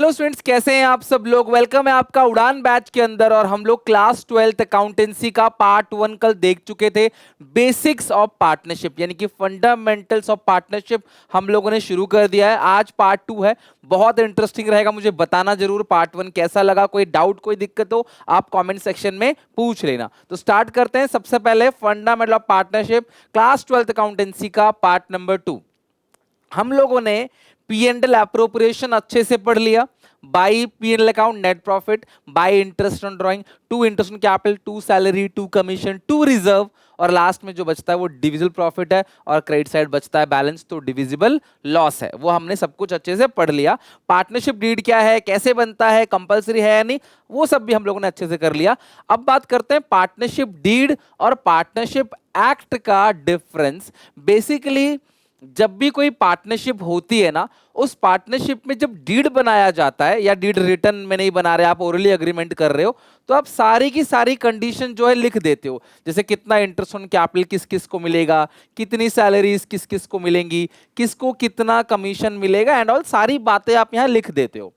Hello students, कैसे हैं आप सब लोग। वेलकम है आपका उड़ान बैच के अंदर। और हम लोग क्लास 12th अकाउंटेंसी का पार्ट 1 कल देख चुके थे। बेसिक्स ऑफ पार्टनरशिप यानी कि फंडामेंटल्स ऑफ पार्टनरशिप हम लोगों ने शुरू कर दिया है। आज पार्ट 2 है, बहुत इंटरेस्टिंग रहेगा। मुझे बताना जरूर पार्ट 1 कैसा लगा। कोई डाउट कोई दिक्कत हो आप कॉमेंट सेक्शन में पूछ लेना। तो स्टार्ट करते हैं। सबसे पहले fundamental of partnership class 12th accountancy का पार्ट नंबर 2। हम लोगों ने पी एंड एल अप्रोप्रिएशन अच्छे से पढ़ लिया। By P and L account net profit, by interest on drawing, to interest on capital, to salary, to commission, to reserve, और last में जो बचता है वो डिविजिबल प्रॉफिट है और क्रेडिट साइड बचता है बैलेंस तो डिविजिबल लॉस है। वो हमने सब कुछ अच्छे से पढ़ लिया। पार्टनरशिप डीड क्या है, कैसे बनता है, कंपलसरी है या नहीं, वो सब भी हम लोगों ने अच्छे से कर लिया। अब बात करते हैं पार्टनरशिप डीड और पार्टनरशिप एक्ट का डिफरेंस। बेसिकली जब भी कोई पार्टनरशिप होती है ना, उस पार्टनरशिप में जब डीड बनाया जाता है, या डीड रिटर्न में नहीं बना रहे, आप ओरली एग्रीमेंट कर रहे हो, तो आप सारी की सारी कंडीशन जो है लिख देते हो। जैसे कितना इंटरेस्ट ऑन कैपिटल किस किस को मिलेगा, कितनी सैलरीज किस किस को मिलेंगी, किसको कितना कमीशन मिलेगा, एंड ऑल सारी बातें आप यहां लिख देते हो।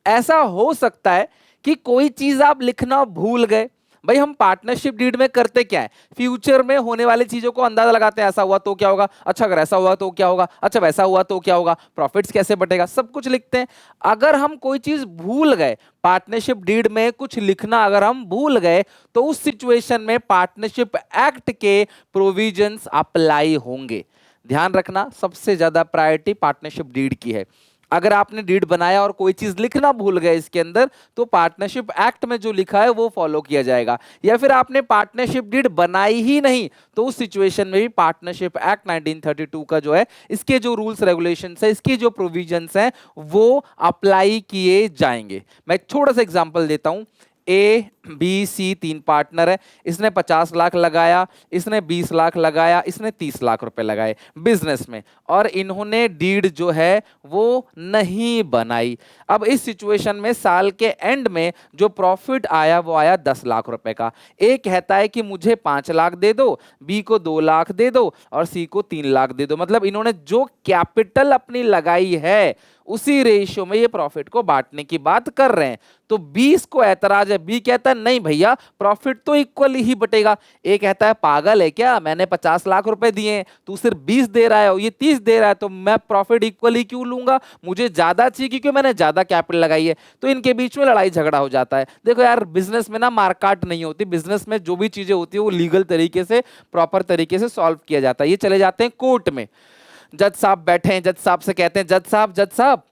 ऐसा हो सकता है कि कोई चीज आप लिखना भूल गए। भाई हम पार्टनरशिप डीड में करते क्या है, फ्यूचर में होने वाली चीजों को अंदाजा लगाते हैं। ऐसा हुआ तो क्या होगा, अच्छा अगर ऐसा हुआ तो क्या होगा, अच्छा वैसा हुआ तो क्या होगा, प्रॉफिट्स कैसे बटेगा, सब कुछ लिखते हैं। अगर हम कोई चीज भूल गए, पार्टनरशिप डीड में कुछ लिखना अगर हम भूल गए, तो उस सिचुएशन में पार्टनरशिप एक्ट के प्रोविजंस अप्लाई होंगे। ध्यान रखना, सबसे ज्यादा प्रायोरिटी पार्टनरशिप डीड की है। अगर आपने डीड बनाया और कोई चीज लिखना भूल गए इसके अंदर, तो पार्टनरशिप एक्ट में जो लिखा है वो फॉलो किया जाएगा। या फिर आपने पार्टनरशिप डीड बनाई ही नहीं, तो उस सिचुएशन में भी पार्टनरशिप एक्ट 1932 का जो है, इसके जो रूल्स रेगुलेशंस है, इसकी जो प्रोविजंस हैं, वो अप्लाई किए जाएंगे। मैं एक छोटा सा एग्जांपल देता हूं। ए बी सी तीन पार्टनर है। इसने 50 लाख लगाया, इसने 20 लाख लगाया, इसने 30 लाख रुपए लगाए बिजनेस में, और इन्होंने डीड जो है वो नहीं बनाई। अब इस सिचुएशन में साल के एंड में जो प्रॉफिट आया वो आया 10 लाख रुपए का। ए कहता है कि मुझे 5 लाख दे दो, बी को 2 लाख दे दो, और सी को 3 लाख दे दो। मतलब इन्होंने जो कैपिटल अपनी लगाई है उसी रेशियो में ये प्रॉफिट को बांटने की बात कर रहे हैं। तो 20 को ऐतराज है, बी कहता है नहीं भैया प्रॉफिट तो इक्वली ही बटेगा। ए कहता है पागल है क्या, मैंने 50 लाख रुपए दिए, तू सिर्फ 20 दे रहा है, ये 30 दे रहा है, तो मैं प्रॉफिट इक्वली क्यों लूंगा, मुझे ज्यादा चाहिए क्योंकि मैंने ज्यादा कैपिटल लगाई है। तो इनके बीच में लड़ाई झगड़ा हो जाता है। देखो यार, बिजनेस में ना मारकाट नहीं होती। बिजनेस में जो भी चीजें होती है वो लीगल तरीके से, प्रॉपर तरीके से सॉल्व किया जाता है। ये चले जाते हैं कोर्ट में। जज साहब बैठे हैं, जज साहब से कहते हैं, जज साहब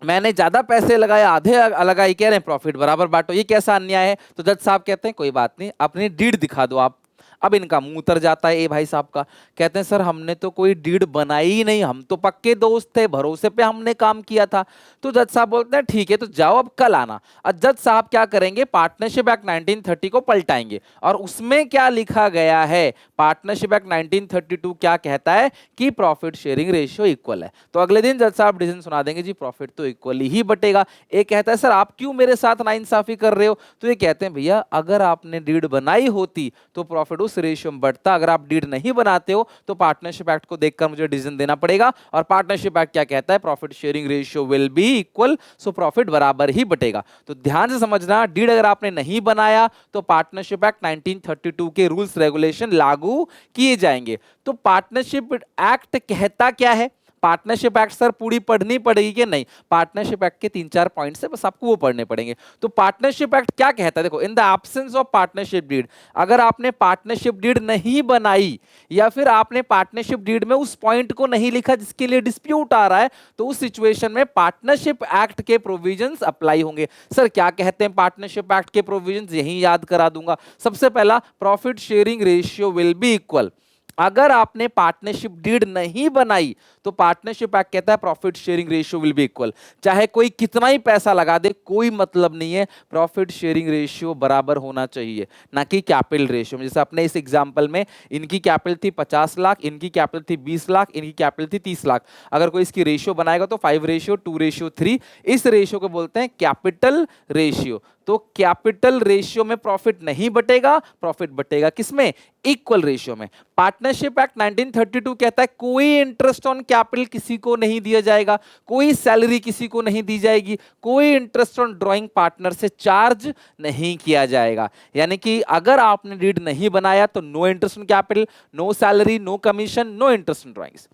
मैंने ज्यादा पैसे लगाए, आधे लगाए, कह रहे हैं प्रॉफिट बराबर बांटो, ये कैसा अन्याय है। तो जज साहब कहते हैं कोई बात नहीं, अपनी डीड दिखा दो आप। अब इनका मुंह उतर जाता है ए भाई साहब का। कहते हैं सर हमने तो कोई डीड बनाई ही नहीं, हम तो पक्के दोस्त थे, भरोसे पे हमने काम किया था। तो जज साहब बोलते हैं ठीक है, तो जाओ अब कल आना। अब जज साहब क्या करेंगे, पार्टनरशिप एक्ट 1930 को पलटाएंगे, और उसमें क्या लिखा गया है, पार्टनरशिप एक्ट 1932 क्या कहता है कि प्रॉफिट शेयरिंग रेशियो इक्वल है। तो अगले दिन जज साहब डिसीजन सुना देंगे, जी प्रॉफिट तो इक्वली ही बटेगा। एक कहता है सर आप क्यों मेरे साथ नाइंसाफी कर रहे हो। तो ये कहते हैं भैया अगर आपने डीड बनाई होती तो प्रॉफिट उस रेशियो में बढ़ता, अगर आप डीड नहीं बनाते हो तो पार्टनरशिप एक्ट को देखकर मुझे डिसीजन देना पड़ेगा। और पार्टनरशिप एक्ट क्या कहता है, profit sharing ratio will be equal, so profit बराबर ही बटेगा। तो ध्यान से समझना, डीड अगर आपने नहीं बनाया तो पार्टनरशिप एक्ट 1932 के रूल्स रेगुलेशन लागू किए जाएंगे। तो पार्टनरशिप एक्ट कहता क्या है, पार्टनरशिप एक्ट सर पूरी पढ़नी पड़ेगी कि नहीं, पार्टनरशिप एक्ट के 3-4 पॉइंट्स है, बस आपको वो पढ़ने पड़ेंगे। तो पार्टनरशिप एक्ट क्या कहता है, देखो, in the absence of partnership deed, अगर आपने पार्टनरशिप डीड नहीं बनाई, या फिर आपने पार्टनरशिप डीड में उस पॉइंट को नहीं लिखा जिसके लिए डिस्प्यूट आ रहा है, तो उस सिचुएशन में पार्टनरशिप एक्ट के प्रोविजंस अप्लाई होंगे। सर क्या कहते हैं पार्टनरशिप एक्ट के प्रोविजंस, यही याद करा दूंगा। सबसे पहला, profit sharing ratio will be equal. अगर आपने पार्टनरशिप डीड नहीं बनाई तो पार्टनरशिप एक्ट कहता है profit sharing ratio will be equal. चाहे कोई कितना ही पैसा लगा दे, कोई मतलब नहीं है, प्रॉफिट शेयरिंग रेशियो बराबर होना चाहिए, ना कि कैपिटल रेशियो में। जैसे अपने इस एग्जांपल में इनकी कैपिटल थी 50 लाख, इनकी कैपिटल थी 20 लाख, इनकी कैपिटल थी 30 लाख। अगर कोई इसकी रेशियो बनाएगा तो 5:2:3, इस रेशियो को बोलते हैं कैपिटल रेशियो। तो कैपिटल रेशियो में प्रॉफिट नहीं बटेगा, प्रॉफिट बटेगा किसमें? इक्वल रेशियो में। पार्टनरशिप एक्ट 1932 कहता है कोई इंटरेस्ट ऑन कैपिटल किसी को नहीं दिया जाएगा, कोई सैलरी किसी को नहीं दी जाएगी, कोई इंटरेस्ट ऑन ड्राइंग पार्टनर से चार्ज नहीं किया जाएगा। यानी कि अगर आपने डीड नहीं बनाया तो no interest on capital, no salary, no commission, no interest on drawings.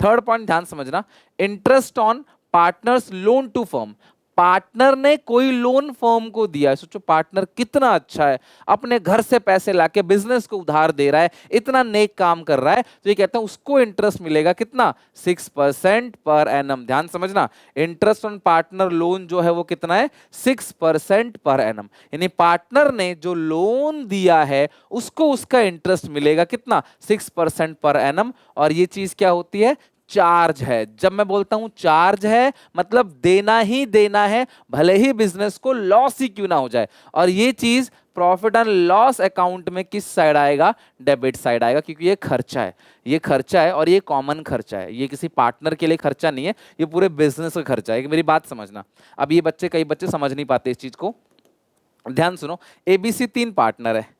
Third point ध्यान समझना, interest on partners loan to firm. Partner ने कोई लोन फर्म को दिया है, सोचो पार्टनर कितना अच्छा है, अपने घर से पैसे लाके बिजनेस को उधार दे रहा है, इतना नेक काम कर रहा है, तो ये कहते हैं उसको इंटरेस्ट मिलेगा कितना? 6% पर एनम। ध्यान समझना, इंटरेस्ट ऑन पार्टनर लोन जो है वो कितना है? 6% पर एनम। यानी पार्टनर ने जो लोन दिया है उसको उसका इंटरेस्ट मिलेगा कितना? 6% पर एनम। और ये चीज क्या होती है? चार्ज है। जब मैं बोलता हूं चार्ज है मतलब देना ही देना है, भले ही बिजनेस को लॉस ही क्यों ना हो जाए। और ये चीज प्रॉफिट एंड लॉस अकाउंट में किस साइड आएगा? डेबिट साइड आएगा, क्योंकि ये खर्चा है, ये खर्चा है और ये कॉमन खर्चा है, ये किसी पार्टनर के लिए खर्चा नहीं है, ये पूरे बिजनेस का खर्चा है। मेरी बात समझना, अब ये बच्चे, कई बच्चे समझ नहीं पाते इस चीज को, ध्यान सुनो। एबीसी 3 पार्टनर है,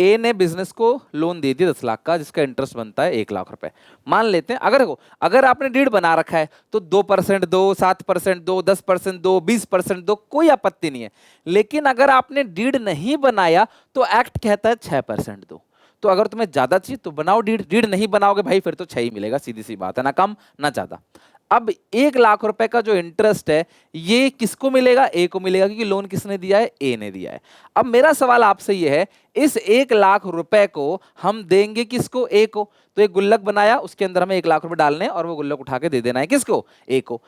ए ने बिजनेस को लोन दे दिया 10 लाख का, जिसका इंटरेस्ट बनता है 1 लाख रुपए। मान लेते हैं अगर आपने डीड बना रखा है तो 2% दो, 7% दो, 10% दो, 20% दो, कोई आपत्ति नहीं है। लेकिन अगर आपने डीड नहीं बनाया तो एक्ट कहता है 6% दो। तो अगर तुम्हें ज्यादा चाहिए तो बनाओ डीड, डीड नहीं बनाओगे भाई फिर तो 6 ही मिलेगा, सीधी सी बात है, ना कम ना ज्यादा। अब 1 लाख रुपए का जो इंटरेस्ट है ये किसको मिलेगा? ए को मिलेगा, क्योंकि लोन किसने दिया है? ए ने दिया है। अब मेरा सवाल आपसे ये है, इस 1 लाख रुपए को हम देंगे किसको? ए को। तो एक गुल्लक बनाया, उसके अंदर हमें 1 लाख रुपए डालने और वो गुल्लक उठा के दे देना है किसको? ए को।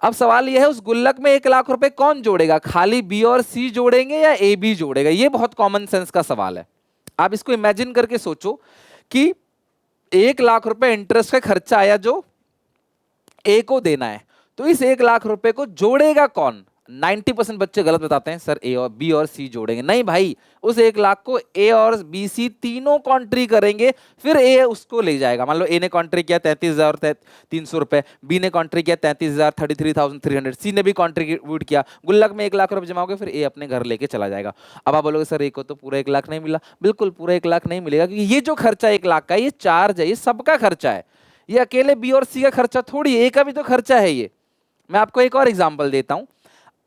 अब सवाल यह है, उस गुल्लक में 1 लाख रुपए कौन जोड़ेगा? खाली बी और सी जोड़ेंगे या ए बी जोड़ेगा? ये बहुत कॉमन सेंस का सवाल है। आप इसको इमेजिन करके सोचो कि 1 लाख रुपए इंटरेस्ट का खर्चा आया जो ए को देना है, तो इस 1 लाख रुपए को जोड़ेगा कौन? 90% बच्चे गलत बताते हैं, सर ए और बी और सी जोड़ेंगे। नहीं भाई, उस 1 लाख को ए और बी सी तीनों कॉन्ट्री करेंगे, फिर ए उसको ले जाएगा। मान लो ए ने कॉन्ट्री किया 33,300 रुपए, बी ने कॉन्ट्री किया 33,300, सी ने भी कॉन्ट्रीब्यूट किया, गुल्लक में 1 लाख रुपए जमा हो गए, फिर ए अपने घर लेके चला जाएगा। अब आप बोलोगे सर ए को तो पूरा 1 लाख नहीं मिला। बिल्कुल पूरा 1 लाख नहीं मिलेगा, क्योंकि ये जो खर्चा 1 लाख का, ये चार्ज है, ये सबका खर्चा है, ये अकेले बी और सी का खर्चा थोड़ी है, ए का भी तो खर्चा है ये। मैं आपको एक और एग्जांपल देता हूं,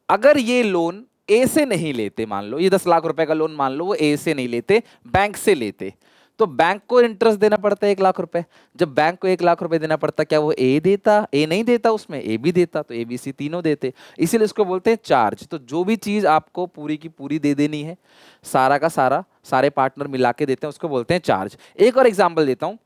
अगर ये लोन ए से नहीं लेते, मान लो ये 10 लाख रुपए का लोन, मान लो वो ए से नहीं लेते, बैंक से लेते, तो बैंक को इंटरेस्ट देना पड़ता है 1 लाख रुपए। जब बैंक को 1 लाख रुपए देना पड़ता, क्या वो ए देता? ए नहीं देता, उसमें ए भी देता, तो ए बी सी तीनों देते, इसीलिए इसको बोलते हैं चार्ज। तो जो भी चीज आपको पूरी की पूरी दे देनी है, सारा का सारा, सारे पार्टनर मिला के देते हैं, उसको बोलते हैं चार्ज। एक और एग्जाम्पल देता हूं,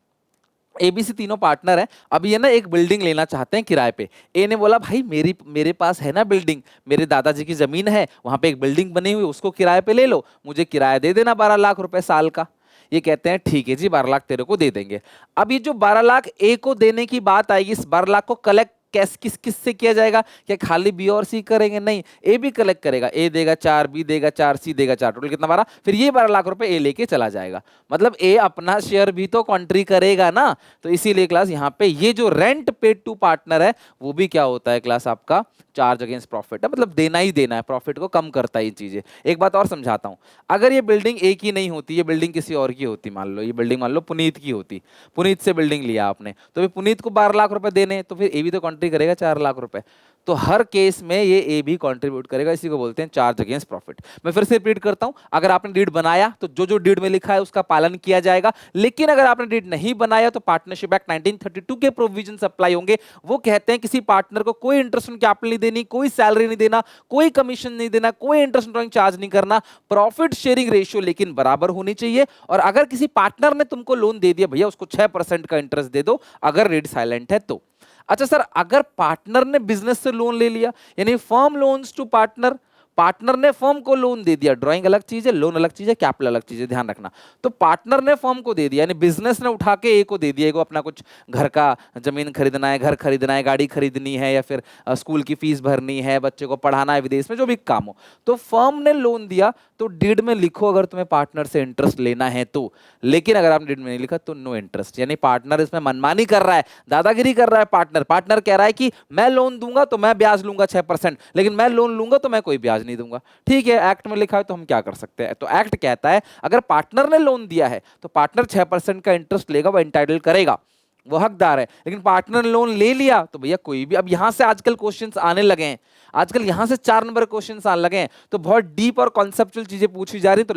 एबीसी तीनों पार्टनर है, अब ये ना एक बिल्डिंग लेना चाहते हैं किराए पे। ए ने बोला भाई मेरे पास है ना बिल्डिंग, मेरे दादाजी की जमीन है, वहां पे एक बिल्डिंग बनी हुई, उसको किराए पे ले लो, मुझे किराया दे देना 12 लाख रुपए साल का। ये कहते हैं ठीक है जी 12 लाख तेरे को दे देंगे। अब ये जो 12 लाख ए को देने की बात आएगी, इस 12 लाख को कलेक्ट किस किस से किया जाएगा? क्या खाली बी और सी करेंगे? नहीं, ए भी कलेक्ट करेगा, ए देगा 4, बी देगा 4, सी देगा 4, टोटल कितना? 12। फिर ये 12 लाख रुपए ए लेके चला जाएगा, मतलब ए अपना शेयर भी तो कॉन्ट्री करेगा ना। तो इसीलिए क्लास यहाँ पे ये जो रेंट पेड टू पार्टनर है वो भी क्या होता है क्लास? आपका चार्ज अगेंस्ट प्रॉफिट है, मतलब देना ही देना है, प्रॉफिट को कम करता है ये चीजें। एक बात और समझाता हूं, अगर ये बिल्डिंग एक ही नहीं होती, ये बिल्डिंग किसी और की होती, मान लो ये बिल्डिंग मान लो पुनीत की होती, पुनीत से बिल्डिंग लिया आपने, तो फिर पुनीत को 12 लाख रुपए देने, तो फिर ए भी तो कॉन्ट्री करेगा 4 लाख रुपए। तो हर केस में ये ए भी कंट्रीब्यूट करेगा, इसी को बोलते हैं चार्ज अगेंस्ट प्रॉफिट। मैं फिर से रिपीट करता हूं, अगर आपने डीड बनाया तो जो जो डीड में लिखा है उसका पालन किया जाएगा, लेकिन अगर आपने डीड नहीं बनाया तो पार्टनरशिप एक्ट 1932 के प्रोविजंस अप्लाई होंगे। वो कहते हैं किसी पार्टनर को कोई इंटरेस्ट ऑन कैपिटल नहीं देनी, कोई सैलरी नहीं देना, कोई कमीशन नहीं देना, कोई इंटरेस्ट ड्रॉइंग चार्ज नहीं करना, प्रॉफिट शेयरिंग रेशियो लेकिन बराबर होनी चाहिए। और अगर किसी पार्टनर ने तुमको लोन दे दिया, भैया उसको 6% का इंटरेस्ट दे दो, अगर रेट साइलेंट है तो। अच्छा सर, अगर पार्टनर ने बिजनेस से लोन ले लिया, यानी firm loans to partner, partner ने फर्म को लोन दे दिया, ड्राइंग अलग चीज है, लोन अलग चीज है, कैपिटल अलग चीज है, ध्यान रखना। तो पार्टनर ने फर्म को दे दिया, यानी बिजनेस ने उठा के ए को दे दिया, को अपना कुछ घर का जमीन खरीदना है, घर खरीदना है, गाड़ी खरीदनी है, या फिर स्कूल की फीस भरनी है, बच्चे को पढ़ाना है विदेश में, जो भी काम हो, तो फर्म ने लोन दिया, तो डीड में लिखो अगर तुम्हें पार्टनर से इंटरेस्ट लेना है तो। लेकिन अगर आपने डीड में नहीं लिखा तो नो इंटरेस्ट, यानी पार्टनर इसमें मनमानी कर रहा है, दादागिरी कर रहा है। पार्टनर कह रहा है कि मैं लोन दूंगा तो मैं ब्याज लूंगा 6%, लेकिन मैं लोन लूंगा तो मैं कोई ब्याज ब्याज नहीं दूंगा। ठीक है, एक्ट में लिखा है तो हम क्या कर सकते हैं, तो एक्ट कहता है अगर पार्टनर ने लोन दिया है तो पार्टनर 6% का इंटरेस्ट लेगा, वो एंटाइटल करेगा, वो हकदार है। लेकिन पार्टनर लोन ले लिया तो भैया कोई भी, अब यहां से आजकल क्वेश्चंस आने लगे हैं, आजकल यहां से 4 नंबर क्वेश्चंस आने लगे हैं, तो बहुत डीप और कॉन्सेप्चुअल चीजें पूछी जा रही, तो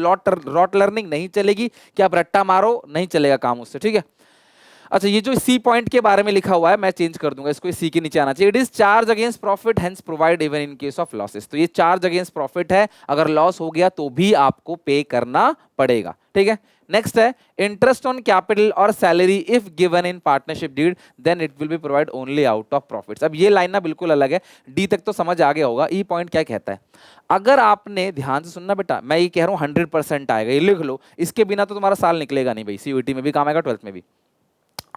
रॉट लर्निंग नहीं चलेगी कि आप रट्टा मारो, नहीं चलेगा काम उससे, ठीक है। अच्छा, ये जो सी पॉइंट के बारे में लिखा हुआ है मैं चेंज कर दूंगा, इसको सी के नीचे आना चाहिए। It is charge against profit hence provide even in case of losses. तो ये चार्ज अगेंस्ट प्रॉफिट है, अगर लॉस हो गया तो भी आपको पे करना पड़ेगा, ठीक है। नेक्स्ट है इंटरेस्ट ऑन कैपिटल और salary if given in partnership deed then it will be provide only out of profits. अब ये लाइन ना बिल्कुल अलग है, डी तक तो समझ आ गया होगा। ई पॉइंट क्या कहता है, अगर आपने ध्यान से सुनना बेटा, मैं ये कह रहा हूं 100% आएगा, ये लिख लो, इसके बिना तो तुम्हारा साल निकलेगा नहीं भाई, सीयूईटी में भी काम आएगा, 12th में भी।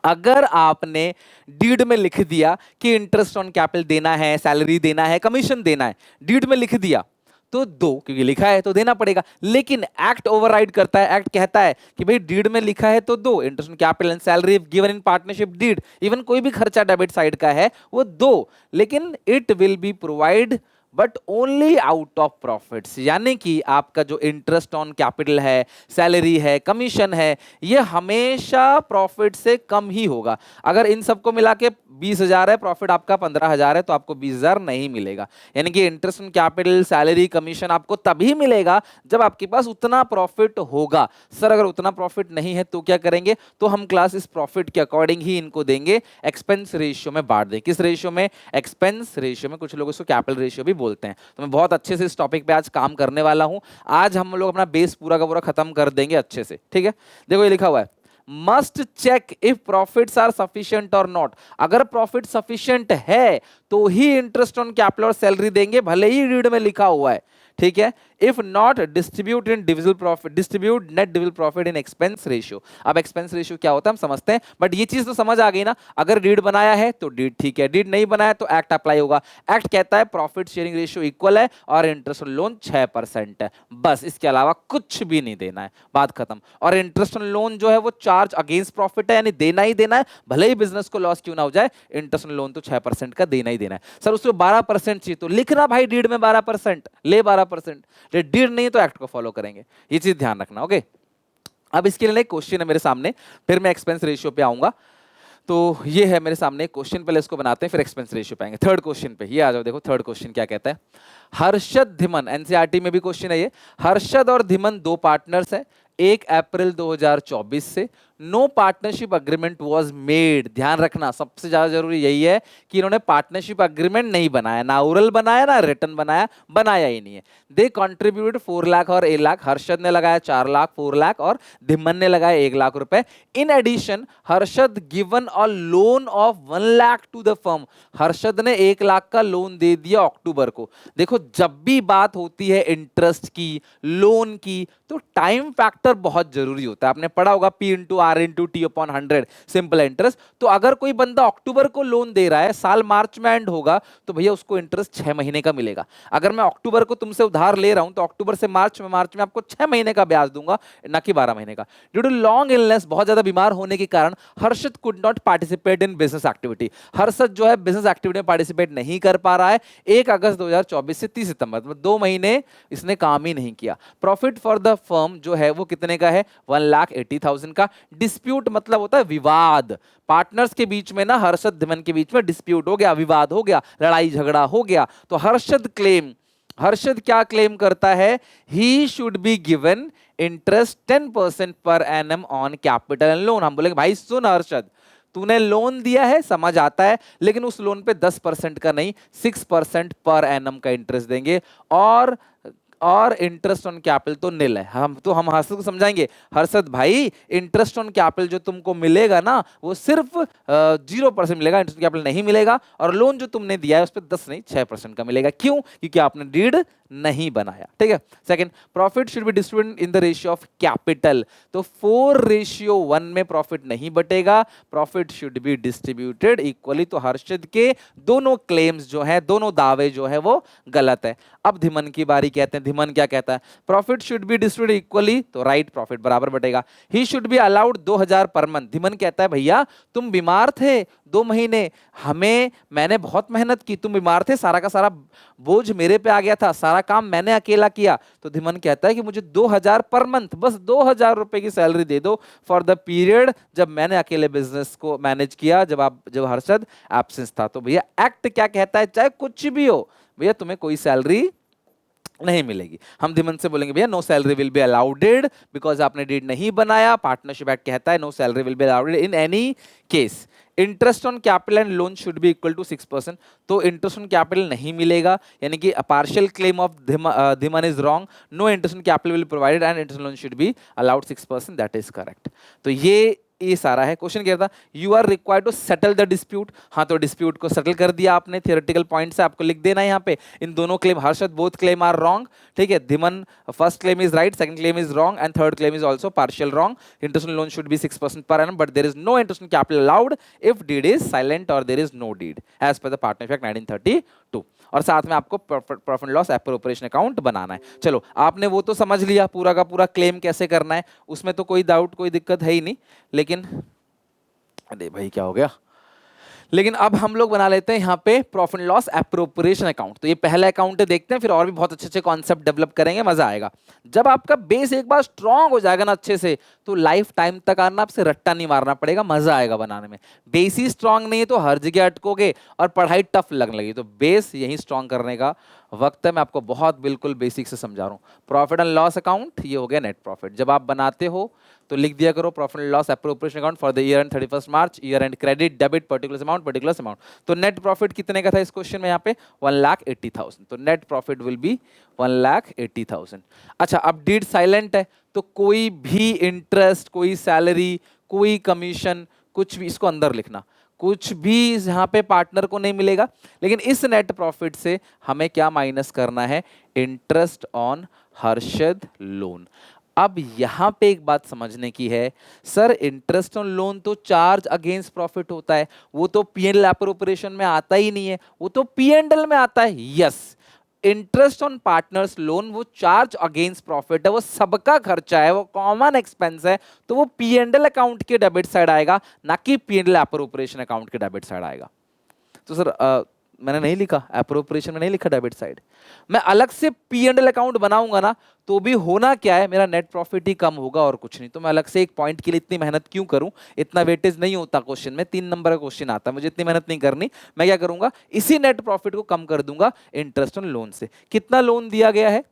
अगर आपने डीड में लिख दिया कि इंटरेस्ट ऑन कैपिटल देना है, सैलरी देना है, कमीशन देना है, डीड में लिख दिया तो दो, क्योंकि लिखा है तो देना पड़ेगा। लेकिन एक्ट ओवरराइड करता है, एक्ट कहता है कि भाई डीड में लिखा है तो दो, interest on capital and salary given in partnership deed, even कोई भी खर्चा डेबिट साइड का है वो दो, लेकिन it will be provide but only out of profits. यानी कि आपका जो इंटरेस्ट ऑन कैपिटल है, सैलरी है, कमीशन है, ये हमेशा प्रॉफिट से कम ही होगा। अगर इन सबको मिला के 20,000 है, प्रॉफिट आपका 15,000 है, तो आपको 20,000 नहीं मिलेगा। यानी कि interest on capital, salary, commission आपको तभी मिलेगा जब आपके पास उतना प्रॉफिट होगा। सर अगर उतना प्रॉफिट नहीं है तो क्या करेंगे, तो हम क्लास इस प्रॉफिट के अकॉर्डिंग ही इनको देंगे, एक्सपेंस रेशियो में बांट दें। किस रेशियो में, एक्सपेंस रेशियो में, कुछ लोग इसको कैपिटल रेशियो भी बोलते हैं। तो मैं बहुत अच्छे से इस टॉपिक पे आज काम करने वाला हूं। आज हम लोग अपना बेस पूरा का पूरा खत्म कर देंगे अच्छे से, ठीक है। देखो ये लिखा हुआ है, must check if profits are sufficient और नॉट। अगर प्रॉफिट सफिशिएंट है तो ही इंटरेस्ट ऑन कैपिटल और सैलरी देंगे, भले ही रीड में लिखा हुआ है, ठीक है। If not distribute in divisible profit, distribute net divisible profit in expense ratio. अब एक्सपेंस रेशियो क्या होता है हम समझते हैं, बट ये चीज तो समझ आ गई ना। अगर डीड बनाया है तो डीड ठीक है, डीड नहीं बनाया तो एक्ट अप्लाई होगा। एक्ट कहता है प्रॉफिट शेयरिंग रेशियो इक्वल है और इंटरेस्ट ऑन लोन 6% है, बस इसके अलावा कुछ भी नहीं देना है, बात खत्म। और इंटरेस्ट ऑन लोन जो है वो चार्ज अगेंस्ट प्रॉफिट है, यानी देना ही देना है, भले ही बिजनेस को लॉस क्यों ना हो जाए, इंटरेस्ट ऑन लोन तो 6% का देना ही देना है। सर उसको 12% चाहिए तो लिखना भाई डीड में 12% ले, 12%। डीड नहीं तो एक्ट को फॉलो करेंगे, ये चीज ध्यान रखना, ओके। अब इसके लिए एक क्वेश्चन है मेरे सामने, फिर मैं एक्सपेंस रेशियो पे आऊंगा। तो ये है मेरे सामने एक क्वेश्चन, पहले इसको बनाते हैं फिर एक्सपेंस रेशियो पे आएंगे। थर्ड क्वेश्चन पे ये आ जाओ, देखो थर्ड क्वेश्चन क्या कहता है। हर्षद धिमन, एनसीईआरटी में भी क्वेश्चन है ये, हर्षद और धिमन दो पार्टनर्स हैं, 1 अप्रैल 2024 से no partnership agreement was made. ध्यान रखना सबसे ज्यादा जरूरी यही है कि इन्होंने पार्टनरशिप अग्रीमेंट नहीं बनाया, ना ओरल बनाया ना रिटर्न बनाया, बनाया ही नहीं है। दे कंट्रीब्यूटेड 4 लाख और 1 लाख, हर्षद ने लगाया 4 लाख 4 लाख और धिमन ने लगाया 1 लाख रुपए। In addition Harshad given a loan of 1 lakh to the firm, Harshad ने 1 लाख का लोन दे दिया अक्टूबर को। देखो जब भी बात होती है इंटरेस्ट की, लोन की, तो टाइम फैक्टर बहुत जरूरी होता है। आपने पढ़ा होगा P into R into T upon 100 simple interest. तो अगर कोई बंदा अक्टूबर को लोन दे रहा है, साल मार्च में एंड होगा, तो भैया उसको इंटरेस्ट 6 महीने का मिलेगा। अगर मैं अक्टूबर को तुमसे उधार ले रहा हूं तो अक्टूबर से मार्च में आपको 6 महीने का ब्याज दूंगा, ना कि 12 महीने का। ड्यू टू लॉन्ग इलनेस, बहुत ज्यादा बीमार होने के कारण Harshad could not participate in business activity. Harshad जो है बिजनेस एक्टिविटी में पार्टिसिपेट नहीं कर पा रहा है। 1 अगस्त 2024 से 30 सितंबर, मतलब 2 महीने इसने काम ही नहीं किया। प्रॉफिट फॉर द फर्म जो है वो कितने का है, 1,80,000 का। डिस्प्यूट मतलब होता है विवाद, पार्टनर्स के बीच में ना, हर्षद धिमन के बीच में डिस्प्यूट हो गया, विवाद हो गया, लड़ाई झगड़ा हो गया। तो हर्षद क्या क्लेम करता है, ही should be given interest 10% per annum on capital and loan. हम बोलेंगे भाई सुन हर्षद, तूने लोन दिया है समझ आता है, लेकिन उस लोन पे 10% का नहीं 6% पर एनम का इंटरेस्ट देंगे, और इंटरेस्ट ऑन कैपिटल तो निल है। हम हर्षद को समझाएंगे, हर्षद भाई इंटरेस्ट ऑन कैपिटल जो तुमको मिलेगा ना वो सिर्फ 0% मिलेगा, इंटरेस्ट ऑन कैपिटल नहीं मिलेगा, और लोन जो तुमने दिया है उस पर 10 नहीं 6% का मिलेगा। क्यों, क्योंकि आपने डीड नहीं बनाया, ठीक है। Second, profit should be distributed in the ratio of capital. तो 4:1 में प्रॉफिट नहीं बटेगा, profit should be distributed equally. तो हर्षद के दोनों क्लेम्स जो है, दोनों दावे जो है वो गलत है। अब धिमन की बारी, कहते हैं धीमन क्या कहता है, profit should be distributed equally, तो राइट प्रॉफिट बराबर बटेगा। He should be allowed 2000 per month, Dhiman कहता है भैया तुम बीमार थे 2 महीने, मैंने बहुत मेहनत की, तुम बीमार थे, सारा का सारा बोझ मेरे पे आ गया था, सारा काम मैंने अकेला किया, तो धीमन कहता है कि मुझे 2000 पर मंथ, बस 2000 रुपए की सैलरी दे दो फॉर द पीरियड जब मैंने अकेले बिजनेस को मैनेज किया, जब हर्षद एब्सेंस था। तो भैया एक्ट क्या कहता है, चाहे कुछ भी हो भैया तुम्हें कोई सैलरी नहीं मिलेगी। हम धीमन से बोलेंगे भैया no salary will be allowed because आपने डीड नहीं बनाया। पार्टनरशिप एक्ट कहता है no salary will be allowed in any case. Interest on capital and loan should be equal to 6%, तो इंटरेस्ट ऑन कैपिटल नहीं मिलेगा, यानी कि partial claim of Dhiman is wrong, no interest on capital will provided and interest loan should be allowed 6%, that is correct. तो ये सारा है। Question क्या था, you are required to settle the dispute, हाँ तो डिस्प्यूट को सेटल कर दिया आपने, थियोरेटिकल पॉइंट से आपको लिख देना है यहाँ पे इन दोनों claim, Harshad both claim are wrong, ठीक है, Dhiman first claim is right, second claim is wrong and third claim is also partial wrong. Interest on loan should be 6% per annum but there is no interest on capital allowed if deed is silent or there is no deed as per the Partnership Act 1932। और साथ में आपको profit loss appropriation account बनाना है। चलो आपने वो तो समझ लिया पूरा का पूरा क्लेम कैसे करना है, उसमें तो कोई डाउट कोई दिक्कत है ही नहीं, लेकिन अरे भाई क्या हो गया, लेकिन अब हम लोग बना लेते हैं यहाँ पे प्रॉफिट लॉस एप्रोप्रिएशन अकाउंट। तो ये पहला अकाउंट है, देखते हैं, फिर और भी बहुत अच्छे अच्छे कॉन्सेप्ट डेवलप करेंगे, मजा आएगा। जब आपका बेस एक बार स्ट्रांग हो जाएगा ना अच्छे से, तो लाइफ टाइम तक आना, आपसे रट्टा नहीं मारना पड़ेगा, मजा आएगा बनाने में। बेस ही स्ट्रांग नहीं है तो हर जगह अटकोगे और पढ़ाई टफ लगने लगी। तो बेस यही स्ट्रांग करने का वक्त है, मैं आपको बहुत बिल्कुल बेसिक से समझा रहा हूँ। प्रॉफिट एंड लॉस अकाउंट ये हो गया नेट प्रॉफिट। जब आप बनाते हो तो लिख दिया करो profit and loss appropriation account for the year and 31 March, year and credit debit particular amount. तो नेट प्रॉफिट कितने का था इस क्वेश्चन में, यहाँ पे 1,80,000, तो नेट प्रॉफिट विल बी 1,80,000। अच्छा अब डीड साइलेंट है तो कोई भी इंटरेस्ट, कोई सैलरी, कोई कमीशन, कुछ भी, इसको अंदर लिखना, कुछ भी यहाँ पे पार्टनर को नहीं मिलेगा। लेकिन इस नेट प्रॉफिट से हमें क्या माइनस करना है, इंटरेस्ट ऑन हर्षद लोन। अब यहां पे एक बात समझने की है, सर इंटरेस्ट ऑन लोन तो चार्ज अगेंस्ट प्रॉफिट होता है, वो तो पीएनएल एप्रोप्रिएशन में आता ही नहीं है, वो तो पीएनएल में आता है। Yes, interest on partners loan वो चार्ज अगेंस्ट प्रॉफिट है, वो सबका खर्चा है, वो कॉमन एक्सपेंस है, तो वो पीएनएल अकाउंट के डेबिट साइड आएगा, ना कि पीएनएल एप्रोप्रिएशन अकाउंट के डेबिट साइड आएगा। तो सर मैंने नहीं लिखा एप्रोप्रिएशन में, नहीं लिखा डेबिट साइड, मैं अलग से पीएनएल अकाउंट बनाऊंगा ना तो भी होना क्या है, मेरा नेट प्रॉफिट ही कम होगा और कुछ नहीं। तो मैं अलग से एक पॉइंट के लिए इतनी मेहनत क्यों करूं, इतना वेटेज नहीं होता क्वेश्चन में, 3 नंबर का क्वेश्चन आता है, मुझे इतनी मेहनत नहीं करनी। मैं क्या करूंगा, इसी नेट प्रॉफिट को कम कर दूंगा इंटरेस्ट ऑन लोन से। कितना लोन दिया गया है,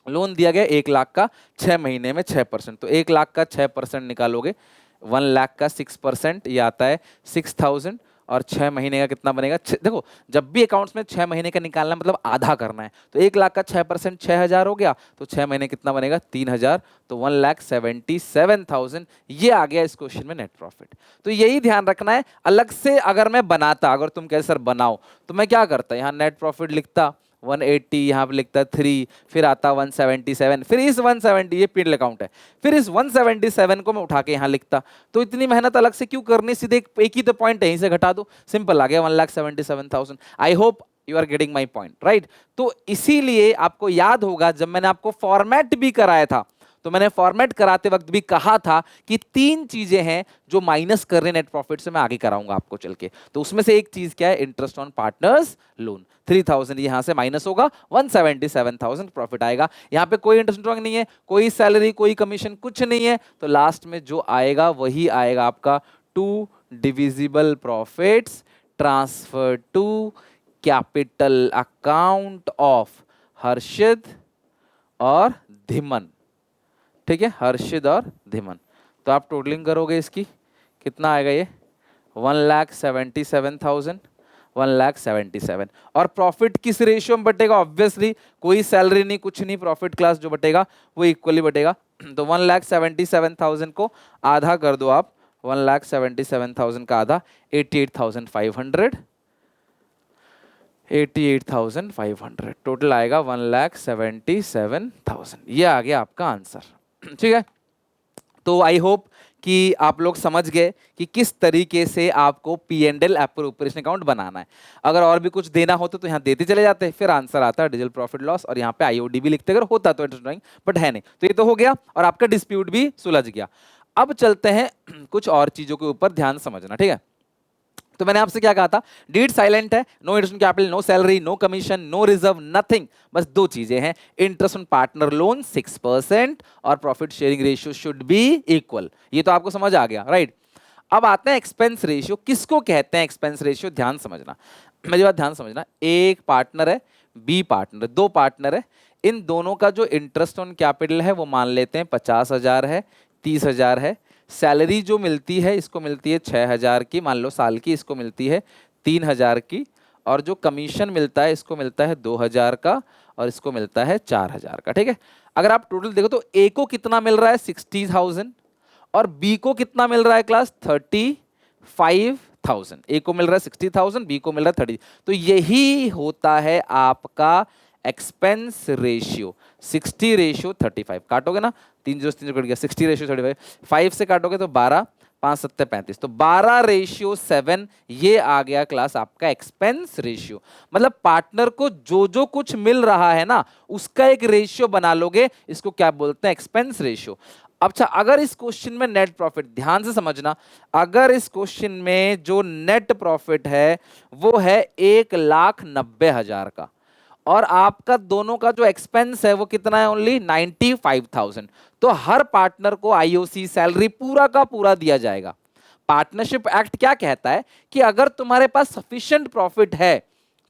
लोन दिया गया 1 लाख का 6 महीने में 6%, तो 1 लाख का 6% निकालोगे, 1 लाख का 6% ये आता है 6,000, और 6 महीने का कितना बनेगा, देखो जब भी अकाउंट्स में 6 महीने का निकालना मतलब आधा करना है, तो 1 लाख का 6% 6,000 हो गया, तो 6 महीने कितना बनेगा 3,000, तो 1,77,000 ये आ गया इस क्वेश्चन में नेट प्रॉफिट। तो यही ध्यान रखना है, अलग से अगर मैं बनाता, अगर तुम कहे सर बनाओ, तो मैं क्या करता, यहाँ नेट प्रॉफिट लिखता 180, यहाँ पे लिखता 3, फिर आता 177, फिर इस 170, ये पीएनएल अकाउंट है, फिर इस 177 को मैं उठा के यहाँ लिखता। तो इतनी मेहनत अलग से क्यों करनी, सीधे एक ही तो पॉइंट यहीं से घटा दो, सिंपल आ गया 1,77,000। I hope you are getting my point, right. तो इसीलिए आपको याद होगा जब मैंने आपको फॉर्मेट भी कराया था, तो मैंने फॉर्मेट कराते वक्त भी कहा था कि 3 चीजें हैं जो माइनस कर रहे नेट प्रॉफिट से, मैं आगे कराऊंगा आपको चल के। तो उसमें से एक चीज क्या है, इंटरेस्ट ऑन पार्टनर्स लोन, 3,000 यहां से माइनस होगा, 177,000 प्रॉफिट आएगा। यहां पे कोई इंटरेस्ट नहीं है, कोई सैलरी, कोई कमीशन, कुछ नहीं है, तो लास्ट में जो आएगा वही आएगा आपका 2 divisible profits transfer to capital account of Harshad और धीमन, ठीक है, हर्षद और धीमन। तो आप टोटलिंग करोगे इसकी, कितना आएगा ये 1,77,000, 1,77,000। और प्रॉफिट किस रेशियो में बटेगा, ऑब्वियसली कोई सैलरी नहीं, कुछ नहीं, प्रॉफिट क्लास जो बटेगा वो इक्वली बटेगा। तो 1,77,000 को आधा कर दो आप, 1,77,000 का आधा 88,500, 88,500, टोटल आएगा 1,77,000। ये आ गया आपका आंसर, ठीक है। तो आई होप कि आप लोग समझ गए कि किस तरीके से आपको P&L ऑपरेशन अकाउंट बनाना है। अगर और भी कुछ देना होता तो यहाँ देते चले जाते, फिर आंसर आता है डिजिटल प्रॉफिट लॉस और यहाँ पे आईओडी भी लिखते अगर होता तो इंटरेस्ट ड्राइंग, बट है नहीं। तो ये तो हो गया और आपका डिस्प्यूट भी सुलझ गया। अब चलते हैं कुछ और चीजों के ऊपर ध्यान समझना, ठीक है। तो मैंने आपसे क्या कहा था, डीड साइलेंट है, no interest capital, no salary, no commission, no reserve, nothing. बस दो चीजें हैं, इंटरेस्ट ऑन पार्टनर लोन 6% और profit sharing ratio should be equal. ये तो आपको समझ आ गया, राइट। अब आते हैं एक्सपेंस रेशियो। किसको कहते हैं एक्सपेंस रेशियो, ध्यान समझना, मेरी बात ध्यान समझना। एक पार्टनर है, बी पार्टनर, दो पार्टनर है, इन दोनों का जो इंटरेस्ट ऑन कैपिटल है वो मान लेते हैं 50,000 है, 30,000 है। सैलरी जो मिलती है इसको मिलती है 6,000 की, मान लो साल की, इसको मिलती है 3,000 की। और जो कमीशन मिलता है इसको मिलता है 2,000 का और इसको मिलता है 4,000 का, ठीक है। अगर आप टोटल देखो तो ए को कितना मिल रहा है 60,000 और बी को कितना मिल रहा है क्लास 35,000। ए को मिल रहा है 60,000, बी को मिल रहा है 30। तो यही होता है आपका एक्सपेंस रेशियो। 60:35 काटोगे ना, 3 कट गया, 60:35, 5 से काटोगे तो 12, 5 7 35, तो 12:7 ये आ गया क्लास आपका एक्सपेंस रेशियो। मतलब पार्टनर को जो जो कुछ मिल रहा है ना उसका एक रेशियो बना लोगे, इसको क्या बोलते हैं, एक्सपेंस रेशियो। अच्छा, अगर इस क्वेश्चन में नेट प्रॉफिट, ध्यान से समझना, अगर इस क्वेश्चन में जो नेट प्रॉफिट है वो है 1,90,000 का और आपका दोनों का जो एक्सपेंस है वो कितना है, ओनली 95,000, तो हर पार्टनर को आईओसी सैलरी पूरा का पूरा दिया जाएगा। पार्टनरशिप एक्ट क्या कहता है कि अगर तुम्हारे पास सफिशिएंट प्रॉफिट है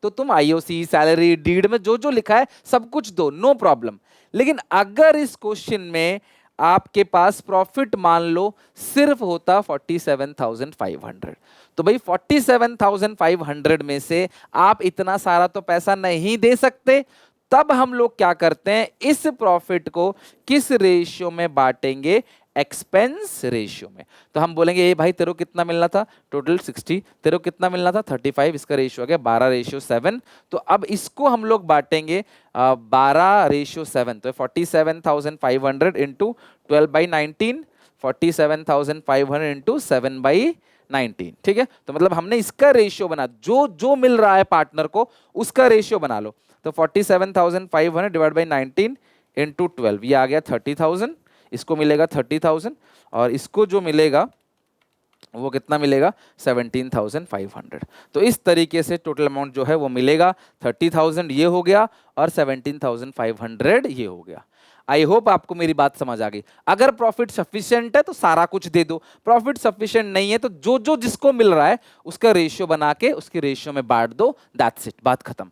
तो तुम आईओसी सैलरी डीड में जो जो लिखा है सब कुछ दो, नो प्रॉब्लम। लेकिन अगर इस क्वेश्चन में आपके पास प्रॉफिट मान लो सिर्फ होता 47,500, तो भाई 47,500 में से आप इतना सारा तो पैसा नहीं दे सकते। तब हम लोग क्या करते हैं, इस प्रॉफिट को किस रेशियो में बांटेंगे, एक्सपेंस रेशियो में। तो हम बोलेंगे ए भाई तेरे को कितना मिलना था, टोटल 60, तेरे को कितना मिलना था 35, इसका रेशियो आ गया 12:7। तो अब इसको हम लोग बांटेंगे 12:7, तो 47,500 इंटू 12/19, 47,500 इंटू 7/19, ठीक है। तो मतलब हमने इसका रेशियो बना, जो जो मिल रहा है पार्टनर को उसका रेशियो बना लो। तो 47,500 डिवाइड बाई 19 इंटू 12, ये आ गया 30,000, इसको मिलेगा 30,000 और इसको जो मिलेगा वो कितना मिलेगा 17,500। तो इस तरीके से टोटल अमाउंट जो है वो मिलेगा 30,000 ये हो गया और 17,500 ये हो गया। आई होप आपको मेरी बात समझ आ गई। अगर प्रॉफिट सफिशिएंट है तो सारा कुछ दे दो, प्रॉफिट सफिशिएंट नहीं है तो जो जो जिसको मिल रहा है उसका रेशियो बना के उसके रेशियो में बांट दो, दैट्स इट, बात खत्म।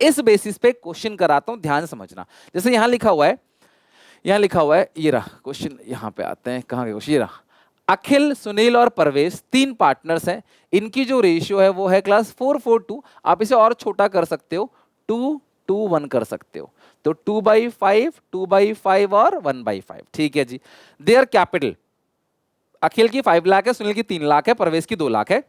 इस बेसिस पे क्वेश्चन कराता हूं, ध्यान समझना। जैसे यहां लिखा हुआ है, यहां लिखा हुआ है, ये रहा क्वेश्चन, यहां पे आते हैं, कहां गया क्वेश्चन, ये रहा। अखिल, सुनील और परवेश तीन पार्टनर्स हैं, इनकी जो रेशियो है वो है क्लास 4:4:2। आप इसे और छोटा कर सकते हो, 2:1 कर सकते हो, तो 2/5, 2/5 और 1/5, ठीक है जी। देयर कैपिटल, अखिल की 5 लाख है, सुनील की 3 लाख है, परवेश की 2 लाख है।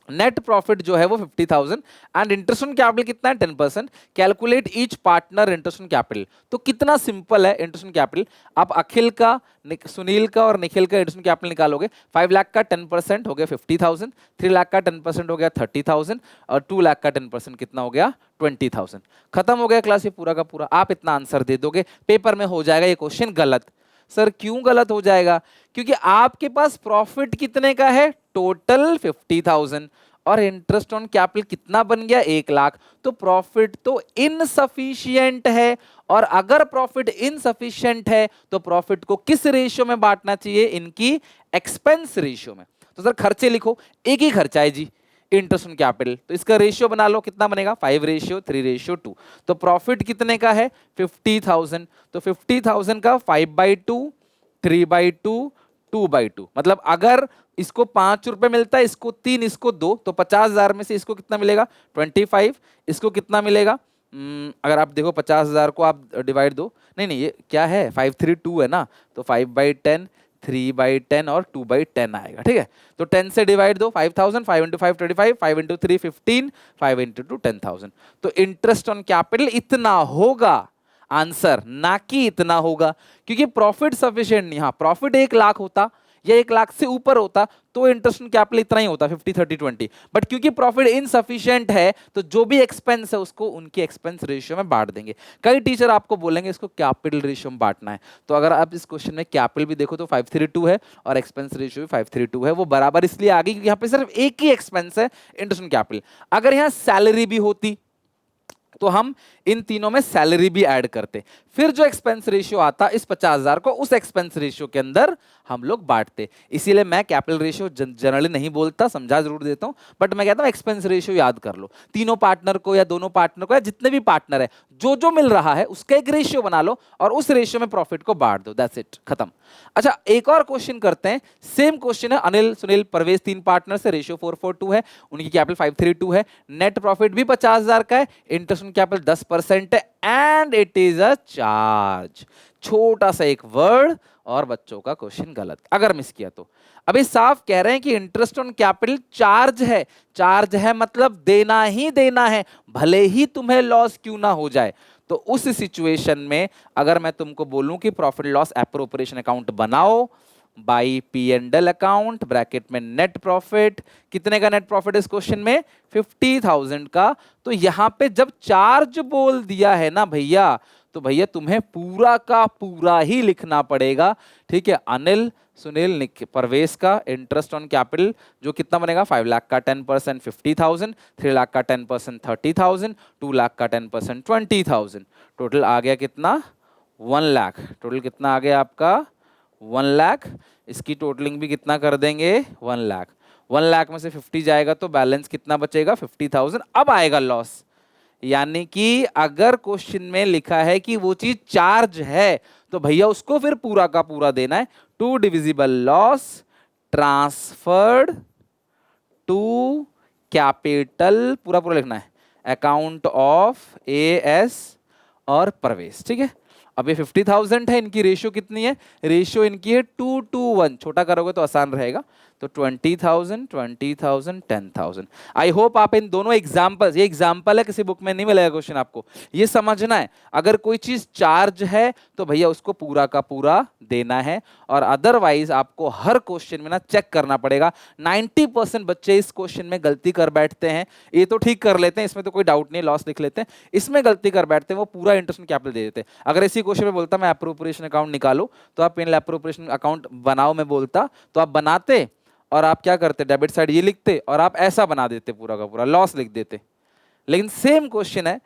नेट प्रॉफिट जो है वो 50,000 एंड इंटरेस्ट ऑन कैपिटल कितना है 10%। Calculate each partner interest on capital. तो कितना सिंपल है इंटरेस्ट ऑन कैपिटल, आप अखिल का, सुनील का और निखिल का इंटरेस्ट ऑन कैपिटल निकालोगे। 5 लाख का 10% हो गया 50,000, 3 लाख का 10% हो गया 30,000 और 2 लाख का 10% कितना हो गया 20,000। खत्म हो गया क्लास, ये पूरा का पूरा। आप इतना आंसर दे दोगे, पेपर में हो जाएगा ये क्वेश्चन गलत। सर क्यों गलत हो जाएगा, क्योंकि आपके पास प्रॉफिट कितने का है, टोटल 50,000 और इंटरेस्ट ऑन कैपिटल कितना बन गया 1 लाख, तो प्रॉफिट तो इनसफिशिएंट है। और अगर प्रॉफिट इनसफिशिएंट है तो प्रॉफिट को किस रेशियो में बांटना चाहिए, इनकी एक्सपेंस रेशियो में। तो सर खर्चे लिखो, एक ही खर्चा है जी इंटरेस्ट ऑन कैपिटल, तो इसका रेशियो बना लो, कितना बनेगा 5:3:2। तो प्रॉफिट कितने का है 50,000, तो 50,000 का 5/2, 3/2, 2/2, मतलब अगर इसको 5 रुपए मिलता है, इसको 3, इसको 2, तो 50,000 में से इसको कितना मिलेगा 25, इसको कितना मिलेगा अगर आप देखो 50,000 को आप डिवाइड दो, नहीं नहीं ये क्या है 532 है ना, तो 5/10, 3/10 और 2/10 आएगा, ठीक है। तो 10 से डिवाइड दो, 5,000, 5 × 5 25, 5 × 3 15, 5 × 2 10,000। तो इंटरेस्ट ऑन कैपिटल इतना होगा आंसर, ना कि इतना होगा, क्योंकि प्रॉफिट सफिशिएंट नहीं। हाँ प्रॉफिट 1 लाख होता या 1 लाख से ऊपर होता तो इंटरेस्ट ऑन कैपिटल इतना ही होता 50-30-20, बट क्योंकि प्रॉफिट इनसफिशिएंट है तो जो भी एक्सपेंस है उसको उनके एक्सपेंस रेशियो में बांट देंगे। कई टीचर आपको बोलेंगे इसको कैपिटल रेशियो में बांटना है, तो अगर आप इस क्वेश्चन में कैपिटल भी देखो तो 532 है और एक्सपेंस रेशियो भी 532 है। वो बराबर इसलिए आ गई क्योंकि यहाँ पे सिर्फ एक ही एक्सपेंस है, इंटरेस्ट ऑन कैपिटल। अगर यहाँ सैलरी भी होती तो हम इन तीनों में सैलरी भी ऐड करते, फिर जो एक्सपेंस रेशियो आता इस 50,000 को उस एक्सपेंस रेशियो के अंदर हम लोग बांटते। इसीलिए मैं कैपिटल रेशियो जनरली नहीं बोलता, समझा जरूर देता हूं, बट मैं कहता हूं एक्सपेंस रेशियो याद कर लो। तीनों पार्टनर को या दोनों पार्टनर को या जितने भी पार्टनर है जो जो मिल रहा है उसका एक रेशियो बना लो और उस रेशियो में प्रॉफिट को बांट दो, दैट्स इट, खत्म। अच्छा, एक और क्वेश्चन करते हैं। सेम क्वेश्चन है, अनिल सुनील परवेश 3 पार्टनर से, रेशियो 442 है, उनकी कैपिटल 532 है, नेट प्रॉफिट भी 50,000 का है, इंटरेस्ट ऑन कैपिटल 10% है and it is a charge. छोटा सा एक वर्ड और बच्चों का क्वेश्चन गलत अगर मिस किया तो। अभी साफ कह रहे हैं कि इंटरेस्ट ऑन कैपिटल चार्ज है, चार्ज है मतलब देना ही देना है, भले ही तुम्हें लॉस क्यों ना हो जाए। तो उस सिचुएशन में अगर मैं तुमको बोलूं कि प्रॉफिट लॉस एप्रोप्रिएशन अकाउंट बनाओ by P and L account, bracket में नेट प्रॉफिट, कितने का नेट प्रॉफिट इस क्वेश्चन में 50,000 का, तो यहां पे जब चार्ज बोल दिया है ना भैया, तो भैया तुम्हें पूरा का पूरा ही लिखना पड़ेगा, ठीक है। अनिल सुनील परवेश का इंटरेस्ट ऑन कैपिटल जो कितना बनेगा, 5 लाख का 10% 50,000, 3 लाख का 10% 30,000, 2 लाख का 10% 20,000, टोटल आ गया कितना 1 लाख। टोटल कितना आ गया आपका 1 लाख। इसकी टोटलिंग भी कितना कर देंगे 1 लाख। 1 लाख में से 50 जाएगा तो बैलेंस कितना बचेगा 50,000। अब आएगा लॉस, यानी कि अगर क्वेश्चन में लिखा है कि वो चीज चार्ज है तो भैया उसको फिर पूरा का पूरा देना है। To divisible loss transferred to capital, पूरा पूरा लिखना है, अकाउंट ऑफ एएस और प्रवेश, ठीक है। अब ये 50,000 है, इनकी रेशियो कितनी है, रेशियो इनकी है 2:1, छोटा करोगे तो आसान रहेगा, तो 20,000 20,000 10,000। आई होप आप इन दोनों एग्जाम्पल्स, ये एग्जाम्पल है, किसी बुक में नहीं मिलेगा क्वेश्चन, आपको ये समझना है। अगर कोई चीज चार्ज है तो भैया उसको पूरा का पूरा देना है, और अदरवाइज आपको हर क्वेश्चन में ना चेक करना पड़ेगा। 90% बच्चे इस क्वेश्चन में गलती कर बैठते हैं, ये तो ठीक कर लेते हैं, इसमें तो कोई डाउट नहीं, लॉस लिख लेते हैं, इसमें गलती कर बैठते हैं, वो पूरा इंटरेस्ट ऑन कैपिटल दे देते हैं। अगर इसी क्वेश्चन में बोलता मैं एप्रोप्रिएशन अकाउंट निकालो तो आप इन एप्रोप्रिएशन अकाउंट बनाओ, मैं बोलता तो आप बनाते और आप क्या करते, डेबिट साइड ये लिखते और आप ऐसा बना देते, पूरा का पूरा लॉस लिख देते। लेकिन सेम क्वेश्चन है,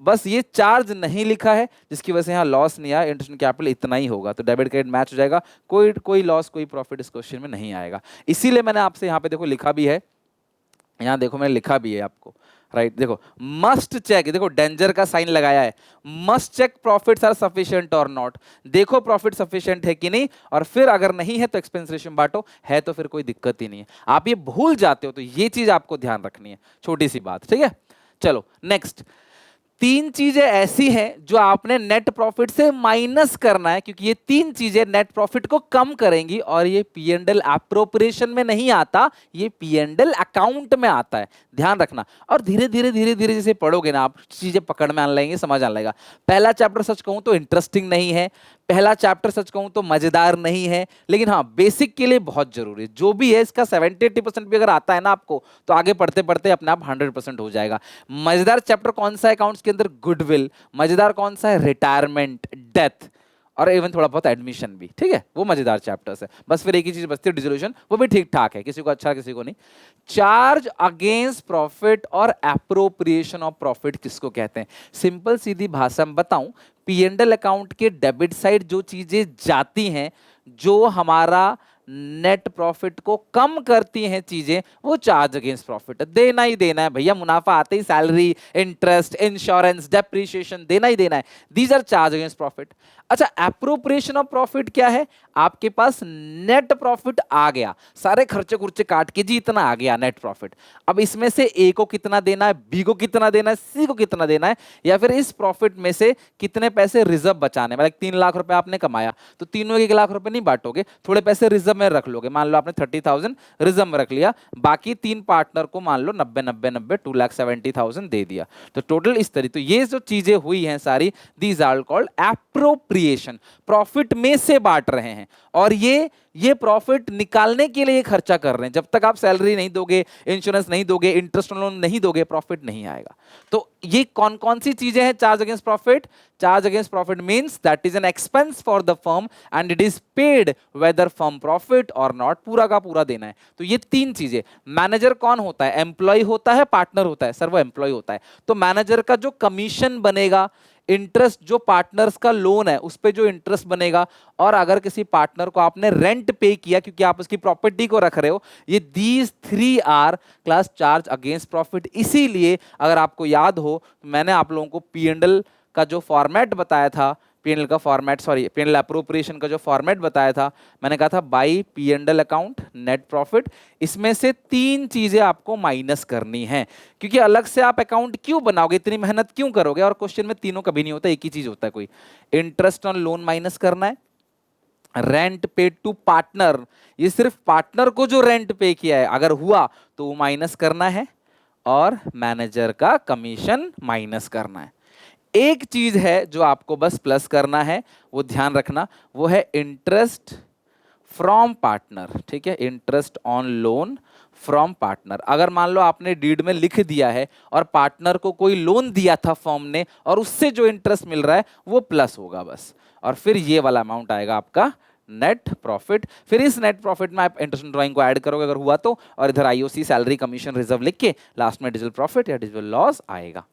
बस ये चार्ज नहीं लिखा है जिसकी वजह से यहाँ लॉस नहीं आया, इंटरेस्ट ऑन कैपिटल इतना ही होगा, तो डेबिट क्रेडिट मैच हो जाएगा, कोई लॉस कोई प्रॉफिट इस क्वेश्चन में नहीं आएगा। इसीलिए मैंने आपसे यहाँ पे देखो लिखा भी है, यहाँ देखो मैंने लिखा भी है आपको, राइट, देखो मस्ट चेक, देखो डेंजर का साइन लगाया है, must check profits are sufficient और नॉट, देखो प्रॉफिट सफिशिएंट है कि नहीं, और फिर अगर नहीं है तो एक्सपेंस रेशियो बांटो, है तो फिर कोई दिक्कत ही नहीं है। आप ये भूल जाते हो तो ये चीज आपको ध्यान रखनी है, छोटी सी बात, ठीक है। चलो नेक्स्ट, 3 चीजें ऐसी हैं जो आपने नेट प्रॉफिट से माइनस करना है, क्योंकि ये 3 चीजें नेट प्रॉफिट को कम करेंगी, और ये पी एंड एल एप्रोप्रिएशन में नहीं आता, ये पी एंड एल अकाउंट में आता है, ध्यान रखना। और धीरे धीरे धीरे धीरे जैसे पढ़ोगे ना आप, चीजें पकड़ में आने लगेंगी, समझ आने लगेगा। पहला चैप्टर सच कहूं तो इंटरेस्टिंग नहीं है, पहला चैप्टर सच कहूं तो मजेदार नहीं है, लेकिन हाँ बेसिक के लिए बहुत जरूरी है। जो भी है इसका 70-80% भी अगर आता है ना आपको, तो आगे पढ़ते पढ़ते अपने आप 100% हो जाएगा। मजेदार चैप्टर कौन सा है अकाउंट्स के अंदर, गुडविल। मजेदार कौन सा है, रिटायरमेंट, डेथ, और इवन थोड़ा बहुत एडमिशन भी, ठीक है, वो मजेदार चैप्टर्स है। बस फिर एक ही चीज बचती है, डिसोल्यूशन, वो भी ठीक ठाक है, किसी को अच्छा किसी को नहीं। चार्ज अगेंस्ट प्रॉफिट और एप्रोप्रिएशन ऑफ प्रॉफिट किसको कहते हैं, सिंपल सीधी भाषा में बताऊं, पी एंड एल अकाउंट के डेबिट साइड जो चीजें जाती हैं, जो हमारा नेट प्रॉफिट को कम करती हैं चीजें, वो चार्ज अगेंस्ट प्रॉफिट है, देना ही देना है भैया। मुनाफा आते ही सैलरी, इंटरेस्ट, इंश्योरेंस, डेप्रिसिएशन देना ही देना है, these are charge against profit. अच्छा, एप्रोप्रिएशन ऑफ प्रॉफिट क्या है, आपके पास नेट प्रॉफिट आ गया, सारे खर्चे खुर्चे काट के जी इतना आ गया नेट प्रॉफिट, अब इसमें से ए को कितना देना है, बी को कितना देना है, सी को कितना देना है, या फिर इस प्रॉफिट में से कितने पैसे रिजर्व बचाने, मतलब 3 लाख रुपए आपने कमाया तो तीनों 1 लाख रुपए नहीं बांटोगे, थोड़े पैसे रिजर्व में रख लोगे। मान लो आपने 30,000 रिजर्व में रख लिया, बाकी 3 पार्टनर को मान लो 90-90-90 2,70,000 दे दिया, तो टोटल इस तरीके। तो ये जो चीजें हुई हैं सारी, these are called appropriation, profit में से बांट रहे हैं, और ये ये प्रॉफिट निकालने के लिए खर्चा कर रहे हैं। जब तक आप सैलरी नहीं दोगे, इंश्योरेंस नहीं दोगे, इंटरेस्ट लोन नहीं दोगे, प्रॉफिट नहीं आएगा। तो ये कौन कौन सी चीजें हैं charge against profit? Charge against profit means that is an expense for the firm and it is paid whether firm profit और नॉट, पूरा का पूरा देना है। तो ये तीन चीजें। मैनेजर कौन होता है? एम्प्लॉय होता है, पार्टनर होता है? सर वो एम्प्लॉय होता है। तो मैनेजर का जो कमीशन बनेगा, इंटरेस्ट जो पार्टनर्स का लोन है उस पे जो इंटरेस्ट बनेगा, और अगर किसी पार्टनर को आपने रेंट पे किया क्योंकि आप उसकी प्रॉपर्टी को रख रहे हो, ये these three are class charge against profit. इसीलिए अगर आपको याद हो तो मैंने आप लोगों को पी&एल का जो फॉर्मेट बताया था, पी&एल का फॉर्मेट, सॉरी पी&एल अप्रोप्रिएशन का जो फॉर्मेट बताया था, मैंने कहा था by P&L account net profit, इसमें से तीन चीजें आपको माइनस करनी है। क्योंकि अलग से आप अकाउंट क्यों बनाओगे, इतनी मेहनत क्यों करोगे? और क्वेश्चन में तीनों कभी नहीं होता, एक ही चीज होता है कोई। इंटरेस्ट ऑन लोन माइनस करना है, रेंट पेड टू पार्टनर, ये सिर्फ पार्टनर को जो रेंट पे किया है अगर हुआ तो वो माइनस करना है, और मैनेजर का कमीशन माइनस करना है। एक चीज है जो आपको बस प्लस करना है, वो ध्यान रखना, वो है इंटरेस्ट फ्रॉम पार्टनर। ठीक है, interest on loan from partner. अगर मान लो आपने डीड में लिख दिया है और पार्टनर को कोई लोन दिया था फर्म ने, और उससे जो इंटरेस्ट मिल रहा है वो प्लस होगा बस, और फिर ये वाला अमाउंट आएगा आपका नेट प्रॉफिट। फिर इस नेट प्रॉफिट में आप इंटरेस्ट ड्राइंग को ऐड करोगे अगर हुआ तो, और इधर आईओसी सैलरी कमीशन रिजर्व लिख के लास्ट में डिजिटल प्रॉफिट या डिजिटल लॉस आएगा।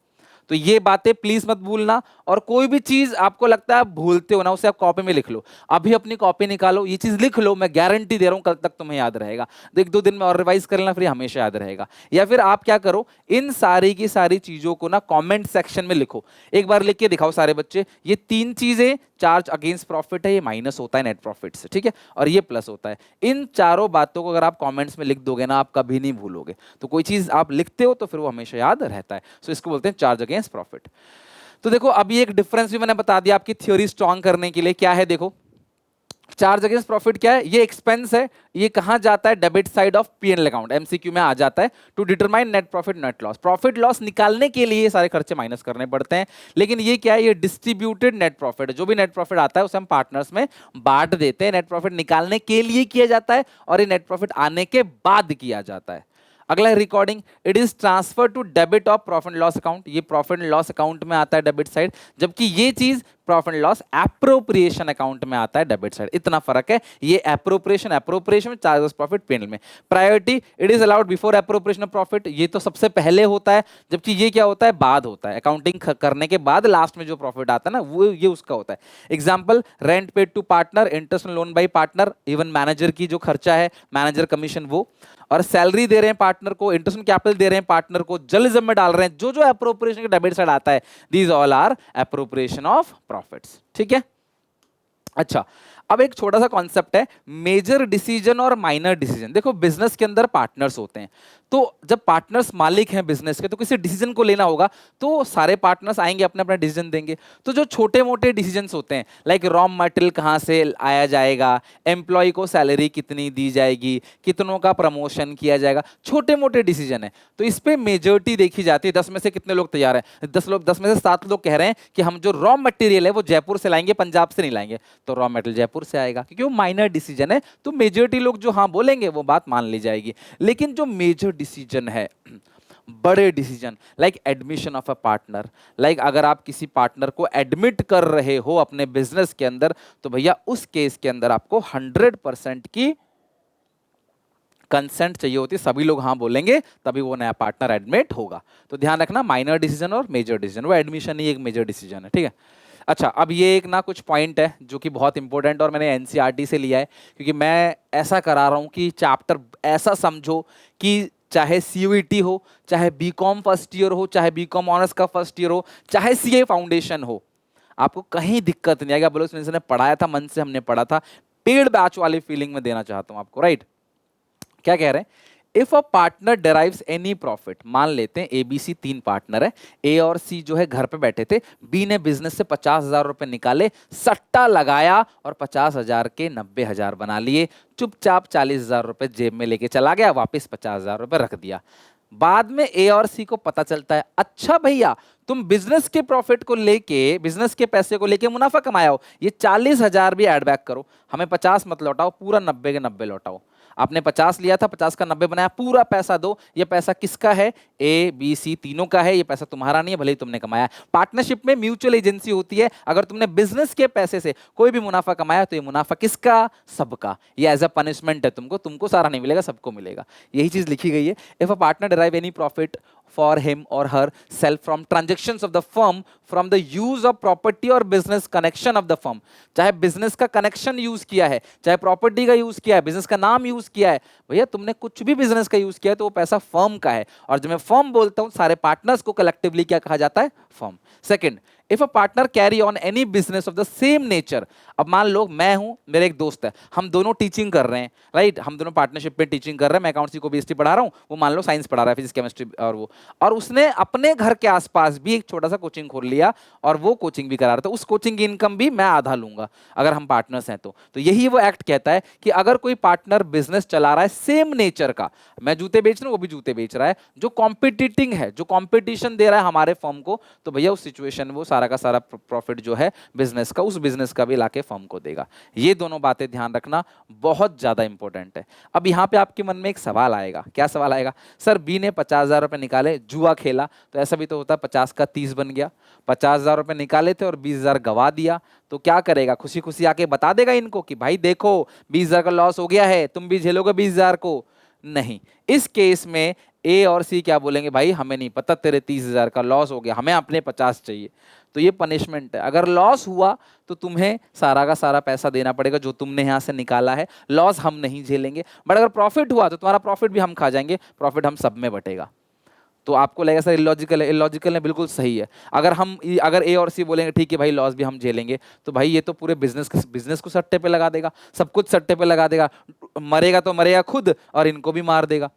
तो ये बातें प्लीज मत भूलना, और कोई भी चीज आपको लगता है आप भूलते हो ना, उसे आप कॉपी में लिख लो। अभी अपनी कॉपी निकालो, ये चीज लिख लो, मैं गारंटी दे रहा हूं कल तक तुम्हें याद रहेगा। एक दो दिन में और रिवाइज कर लेना, फिर हमेशा याद रहेगा। या फिर आप क्या करो, इन सारी की सारी चीजों को ना कमेंट सेक्शन में लिखो, एक बार लिख के दिखाओ सारे बच्चे। ये तीन चीजें, चार्ज अगेंस्ट प्रॉफिट है, ये माइनस होता है नेट प्रॉफिट से, ठीक है, और ये प्लस होता है। इन चारों बातों को अगर आप कमेंट्स में लिख दोगे ना, आप कभी नहीं भूलोगे। तो कोई चीज आप लिखते हो तो फिर वो हमेशा याद रहता है। सो इसको बोलते हैं चार्ज अगेंस्ट प्रॉफिट। तो देखो अभी एक डिफरेंस भी मैंने बता दिया आपकी थ्योरी स्ट्रांग करने के लिए। क्या है देखो, चार्ज अगेंस्ट प्रॉफिट क्या है? ये एक्सपेंस है, ये कहां जाता है? Debit side of P and L account, MCQ में आ जाता है। To determine net profit net loss, profit loss निकालने के लिए ये सारे खर्चे माइनस करने पड़ते हैं। लेकिन ये क्या है? ये डिस्ट्रीब्यूटेड नेट प्रॉफिट है। जो भी नेट प्रॉफिट आता है उसे हम पार्टनर्स में बांट देते हैं। नेट प्रॉफिट निकालने के लिए किया जाता है, और ये नेट प्रॉफिट आने के बाद किया जाता है। अगला है recording, it is transfer to debit of profit loss account, ये प्रॉफिट लॉस अकाउंट में आता है डेबिट साइड, जबकि ये चीज प्रॉफिट लॉस एप्रोप्रिएशन अकाउंट में आता है डेबिट साइड। इतना फर्क है। ये एप्रोप्रिएशन में, चार्ज प्रॉफिट पी&एल में। Priority, it is allowed before appropriation of profit, ये तो सबसे पहले होता है, जबकि ये क्या होता है? बाद होता है। अकाउंटिंग करने के बाद लास्ट में जो प्रॉफिट आता है ना, वो ये उसका होता है। Example, rent paid to partner, interest loan by partner, even manager की जो खर्चा है, मैनेजर कमीशन वो, और सैलरी दे रहे हैं पार्टनर को, इंटरेस्ट कैपिटल दे रहे हैं पार्टनर को, जर्नलिज्म में डाल रहे हैं, जो जो एप्रोप्रिएशन के डेबिट साइड आता है, these all are appropriation of profits. ठीक है, अच्छा अब एक छोटा सा कॉन्सेप्ट है, मेजर डिसीजन और माइनर डिसीजन। देखो बिजनेस के अंदर पार्टनर्स होते हैं, तो जब पार्टनर्स मालिक हैं बिजनेस के, तो किसी डिसीजन को लेना होगा तो सारे पार्टनर्स आएंगे, अपने अपना डिसीजन देंगे। तो जो छोटे मोटे डिसीजंस होते हैं, लाइक रॉ मटेरियल कहाँ से आया जाएगा, एम्प्लॉय को सैलरी कितनी दी जाएगी, कितनों का प्रमोशन किया जाएगा, छोटे मोटे डिसीजन है, तो इस पर मेजोरिटी देखी जाती है। 10 में से कितने लोग तैयार हैं? 10 में से 7 लोग कह रहे हैं कि हम जो रॉ मटेरियल है वो जयपुर से लाएंगे, पंजाब से नहीं लाएंगे। तो रॉ मटेरियल जयपुर से आएगा, क्योंकि वो माइनर डिसीजन है, तो मेजॉरिटी लोग जो हाँ बोलेंगे वो बात मान ली जाएगी। लेकिन जो मेजर डिसीजन है, बड़े decision, like admission of a partner, like अगर आप किसी पार्टनर को एडमिट कर रहे हो अपने बिजनेस के अंदर, तो भैया उस केस के अंदर आपको 100% की कंसेंट चाहिए होती है, सभी लोग हाँ बोलेंगे तभी वो नया पार्टनर एडमिट होगा। तो ध्यान रखना, माइनर डिसीजन और मेजर डिसीजन, वो एडमिशन ही एक मेजर डिसीजन है। ठीक है, अच्छा अब ये एक ना कुछ पॉइंट है जो कि बहुत इंपॉर्टेंट, और मैंने एनसीईआरटी से लिया है, क्योंकि मैं ऐसा करा रहा हूं कि चैप्टर ऐसा समझो कि चाहे सीयूईटी हो, चाहे बीकॉम फर्स्ट ईयर हो, चाहे बीकॉम ऑनर्स का फर्स्ट ईयर हो, चाहे सीए फाउंडेशन हो, आपको कहीं दिक्कत नहीं आएगी। बोलो ने पढ़ाया था, मन से हमने पढ़ा था, पेड बैच वाली फीलिंग में देना चाहता हूं आपको, राइट। क्या कह रहे हैं? If a partner डेराइव्स any profit, मान लेते हैं एबीसी 3 पार्टनर है, ए और सी जो है घर पे बैठे थे, बी ने बिजनेस से 50,000 रुपए निकाले, सट्टा लगाया और 50,000 के 90,000 बना लिए, चुपचाप 40,000 रुपए जेब में लेके चला गया, वापस 50,000 रुपए रख दिया। बाद में ए और सी को पता चलता है अच्छा भैया तुम बिजनेस के प्रॉफिट को लेके, बिजनेस के पैसे को लेके मुनाफा कमाया हो, ये 40,000 भी ऐड बैक करो, हमें 50 मत लौटाओ, पूरा 90 के 90 लौटाओ। आपने 50 लिया था, 50 का 90 बनाया, पूरा पैसा दो। ये पैसा किसका है? ए बी सी तीनों का है, ये पैसा तुम्हारा नहीं है, भले ही तुमने कमाया। पार्टनरशिप में म्यूचुअल एजेंसी होती है, अगर तुमने बिजनेस के पैसे से कोई भी मुनाफा कमाया तो ये मुनाफा किसका? सबका। ये एज अ पनिशमेंट है तुमको, तुमको सारा नहीं मिलेगा, सबको मिलेगा। यही चीज लिखी गई है। If a partner derive any profit for him or herself from transactions of the firm from the use of property or business connection of the firm, चाहे बिजनेस का कनेक्शन यूज किया है, चाहे प्रॉपर्टी का यूज किया है, business का नाम यूज किया है, भैया तुमने कुछ भी बिजनेस का यूज किया है तो वो पैसा फर्म का है। और जब मैं फर्म बोलता हूं सारे पार्टनर्स को कलेक्टिवली क्या कहा जाता है? Firm. Second, if a partner carry on any business of the same nature, अब मान लो मैं हूं, मेरे एक दोस्त है, हम दोनों टीचिंग कर रहे हैं, राइट, हम दोनों पार्टनरशिप में टीचिंग कर रहे हैं, मैं अकाउंट्स को बीएसटी पढ़ा रहा हूं, वो मान लो साइंस पढ़ा रहा है, फिजिक्स केमिस्ट्री और वो, और उसने अपने घर के आसपास भी एक छोटा सा कोचिंग खोल लिया और वो कोचिंग भी करा रहा था, उस कोचिंग की इनकम भी मैं आधा लूंगा अगर हम पार्टनर्स हैं तो यही वो एक्ट कहता है कि अगर कोई पार्टनर बिजनेस चला रहा है सेम नेचर का, मैं जूते बेच रहा हूं वो भी जूते बेच रहा है, जो कॉम्पिटिटिंग है, जो कॉम्पिटिशन दे रहा है हमारे फर्म को, तो भैया उस सिचुएशन में वो सारा का सारा प्रॉफिट जो है बिजनेस का, उस बिजनेस का भी लाके फर्म को देगा। ये दोनों बातें ध्यान रखना बहुत ज्यादा इंपॉर्टेंट है। अब यहां पे आपके मन में एक सवाल आएगा, क्या सवाल आएगा? सर बी ने 50,000 रुपए निकाले, जुआ खेला, तो ऐसा भी तो होता है 50 का 30 बन गया, 50,000 रुपए निकाले थे और 20,000 गवा दिया, तो क्या करेगा? खुशी खुशी आके बता देगा इनको कि भाई देखो 20,000 का लॉस हो गया है, तुम भी झेलोगे 20,000 को? नहीं। इस केस में ए और सी क्या बोलेंगे? भाई हमें नहीं पता, तेरे 30,000 का लॉस हो गया, हमें अपने 50 चाहिए। तो ये पनिशमेंट है। अगर लॉस हुआ तो तुम्हें सारा का सारा पैसा देना पड़ेगा जो तुमने यहां से निकाला है, लॉस हम नहीं झेलेंगे। बट अगर प्रॉफिट हुआ तो तुम्हारा प्रॉफिट भी हम खा जाएंगे, प्रॉफिट हम सब में बटेगा। तो आपको लगेगा सर इलॉजिकल है, इलॉजिकल है, बिल्कुल सही है। अगर ए और सी बोलेंगे ठीक है भाई लॉस भी हम झेलेंगे, तो भाई ये तो पूरे बिजनेस को सट्टे पे लगा देगा, सब कुछ सट्टे पे लगा देगा, मरेगा तो मरेगा खुद और इनको भी मार देगा।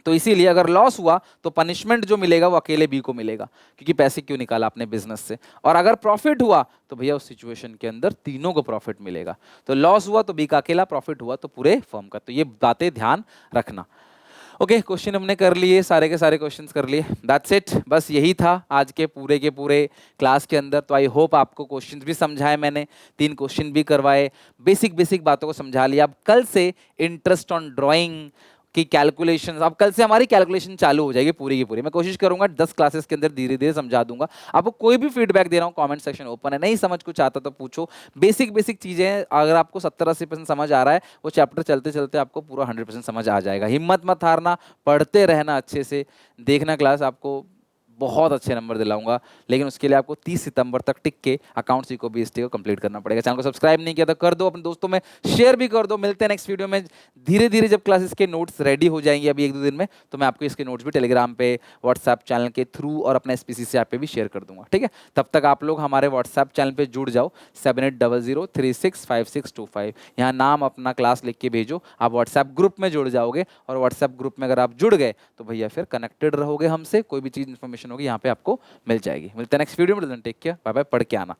तो इसीलिए अगर लॉस हुआ तो पनिशमेंट जो मिलेगा वो अकेले बी को मिलेगा, क्योंकि पैसे क्यों निकाला अपने बिजनेस से। और अगर प्रॉफिट हुआ तो भैया उस सिचुएशन के अंदर तीनों को प्रॉफिट मिलेगा। तो लॉस हुआ तो बी का अकेला, प्रॉफिट हुआ तो पूरे फर्म का। तो ये बातें ध्यान रखना। ओके, क्वेश्चन हमने कर लिए, सारे के सारे क्वेश्चंस कर लिए, दैट्स इट। बस यही था आज के पूरे क्लास के अंदर। तो आई होप आपको क्वेश्चंस भी समझाए मैंने, 3 क्वेश्चन भी करवाए, बेसिक बातों को समझा लिया। अब कल से इंटरेस्ट ऑन ड्राइंग की कैलकुलेशन, अब कल से हमारी कैलकुलेशन चालू हो जाएगी पूरी की पूरी। मैं कोशिश करूंगा 10 क्लासेस के अंदर धीरे धीरे समझा दूंगा आपको। कोई भी फीडबैक दे रहा हूँ, कमेंट सेक्शन ओपन है, नहीं समझ कुछ आता तो पूछो। बेसिक चीजें अगर आपको 70-80% समझ आ रहा है, वो चैप्टर चलते चलते आपको पूरा 100% समझ आ जाएगा। हिम्मत मत हारना, पढ़ते रहना अच्छे से, देखना क्लास, आपको बहुत अच्छे नंबर दिलाऊंगा। लेकिन उसके लिए आपको 30 सितंबर तक टिक के अकाउंट सी को बीएसटी को कंप्लीट करना पड़ेगा। चैनल को सब्सक्राइब नहीं किया तो कर दो, अपने दोस्तों में शेयर भी कर दो। मिलते हैं नेक्स्ट वीडियो में धीरे धीरे, जब क्लासेस के नोट्स रेडी हो जाएंगे अभी 1-2 दिन में, तो मैं आपको इसके नोट्स भी टेलीग्राम पे, व्हाट्सएप चैनल के थ्रू और अपने SPCC ऐप पे भी शेयर कर दूंगा, ठीक है। तब तक आप लोग हमारे व्हाट्सएप चैनल पे जुड़ जाओ, 7800365625। यहाँ नाम अपना क्लास लिख के भेजो, आप व्हाट्सएप ग्रुप में जुड़ जाओगे। और व्हाट्सएप ग्रुप में अगर आप जुड़ गए तो भैया फिर कनेक्टेड रहोगे हमसे, कोई भी चीज़ इन्फॉर्मेशन होगी यहाँ पे आपको मिल जाएगी। मिलते हैं नेक्स्ट वीडियो में, टेक केयर, बाय बाय, पढ़ के आना।